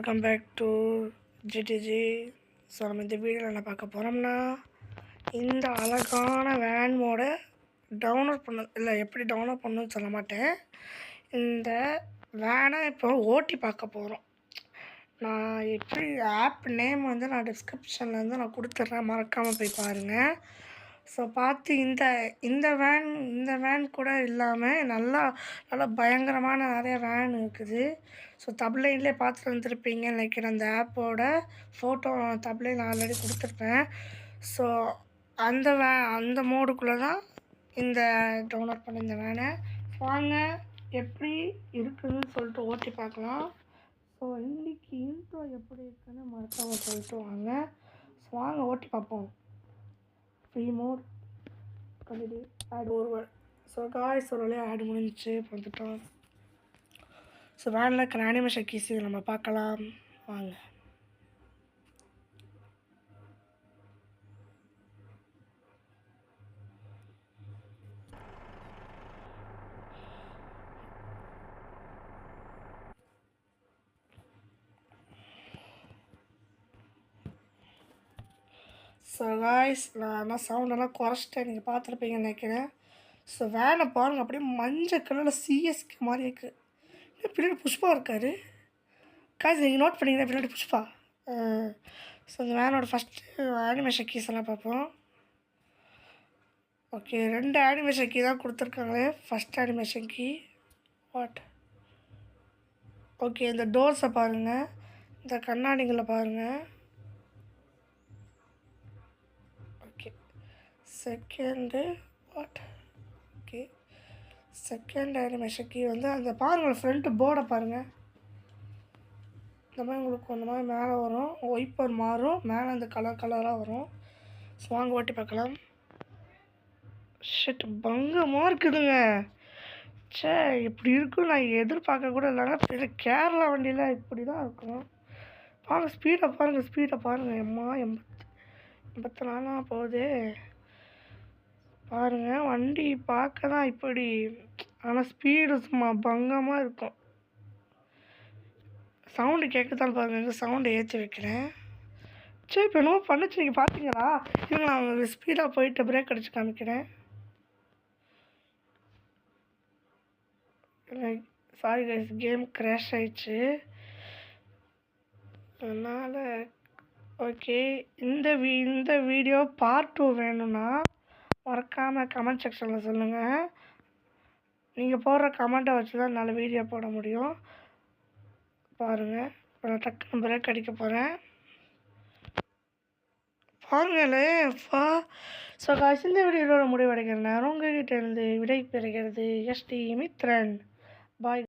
Welcome back to GTG. So நம்ம இந்த வீடியோவில் என்ன பார்க்க போகிறோம்னா, இந்த அழகான வேன் மோடை எப்படி டவுன்லோட் பண்ணணும்னு சொல்ல மாட்டேன். இந்த வேனை இப்போ ஓட்டி பார்க்க போகிறோம். நான் எப்படி ஆப் நேம் நான் டிஸ்கிரிப்ஷனில் நான் கொடுத்துட்றேன், மறக்காமல் போய் பாருங்கள். ஸோ பார்த்து இந்த வேன் கூட இல்லாமல் நல்லா பயங்கரமான நிறைய வேன் இருக்குது. ஸோ தப்லைன்லேயே பார்த்துட்டு வந்துருப்பீங்கன்னு நினைக்கிறேன். அந்த ஆப்போட ஃபோட்டோ தப்லைன் ஆல்ரெடி கொடுத்துருப்பேன். ஸோ அந்த மோடுக்குள்ளே தான் இந்த டவுன்லோட் பண்ண இந்த வேனை. வாங்க எப்படி இருக்குதுன்னு சொல்லிட்டு ஓட்டி பார்க்கலாம். ஸோ இன்றைக்கி இன்ட்ரோ எப்படி இருக்குன்னு மறக்காமல் சொல்லிட்டு வாங்க. ஸோ வாங்க ஓட்டி பார்ப்போம். ஃப்ரீ மோட் கண்டிப்பாக ஆட் ஓவர். ஸோ காய்ஸ் ஒரு வழியாக ஆட் முடிஞ்சிச்சு, வந்துட்டோம். ஸோ வேனில் இருக்கிற அனிமேஷன் கீஸு நம்ம பார்க்கலாம் வாங்க. ஸோ காய்ஸ் நான் சவுண்டெல்லாம் குறைச்சிட்டேன், நீங்கள் பார்த்துருப்பீங்கன்னு நினைக்கிறேன். ஸோ வேனை பாருங்கள், அப்படியே மஞ்சள் கலரில் சிஎஸ்கே மாதிரி இருக்குது. பின்னாடி புஷ்பா இருக்கார் காய்ஸ், நீங்கள் நோட் பண்ணிங்கன்னா பின்னாடி புஷ்பா. ஸோ இந்த வேனோட ஃபஸ்ட்டு அனிமேஷன் கீஸ் எல்லாம் பார்ப்போம். ஓகே, 2 அனிமேஷன் கீ தான் கொடுத்துருக்காங்களே. ஃபஸ்ட் அனிமேஷன் கீ ஓகே, இந்த டோர்ஸை பாருங்கள், இந்த கண்ணாடிகளை பாருங்கள். Okay, second okay, second animation key அந்த பாருங்கள், ஃப்ரண்ட்டு போர்டை பாருங்கள். இந்த மாதிரி உங்களுக்கு அந்த மாதிரி மேலே வரும், ஒய்ப்பர் மாறும், மேலே அந்த கலராக வரும். ஸோ வாங்க ஓட்டி பார்க்கலாம். ஷிட், பங்கமாக இருக்குதுங்க. சே, இப்படி இருக்கும் நான் எதிர்பார்க்க கூட இல்லைங்க. கேரளா வண்டியில் இப்படி தான் இருக்கும். பாருங்கள், ஸ்பீடை பாருங்கள். எம்மா 84 போகுது பாருங்கள். வண்டி பார்க்க தான் இப்படி, ஆனால் ஸ்பீடு சும்மா பங்கமாக இருக்கும். சவுண்டு கேட்குதான் பாருங்கள், சவுண்டை ஏற்றி வைக்கிறேன். சரி, இப்போ என்னமோ பண்ணுச்சு, நீங்கள் பார்த்தீங்களா? இவங்க நான் ஸ்பீடாக போயிட்டு பிரேக் அடித்து காமிக்கிறேன். சாரி கைஸ், கேம் கிராஷ் ஆயிடுச்சு. அதனால் ஓகே, இந்த வீடியோ பார்ட் 2 வேணும்னா மறக்காமல் கமெண்ட் செக்ஷனில் சொல்லுங்கள். நீங்கள் போடுற கமெண்ட்டை வச்சு தான் என்னால் வீடியோ போட முடியும். பாருங்கள், இப்போ நான் டக்குன்னு பிரேக் அடிக்க போகிறேன். பாருங்களே ஸோ காய்ஸ், இந்த வீடியோவோட முடிவடைகிற நேரம் உங்கள்கிட்ட இருந்து விடை பெறுகிறது எஸ்டி மித்ரன். பாய்.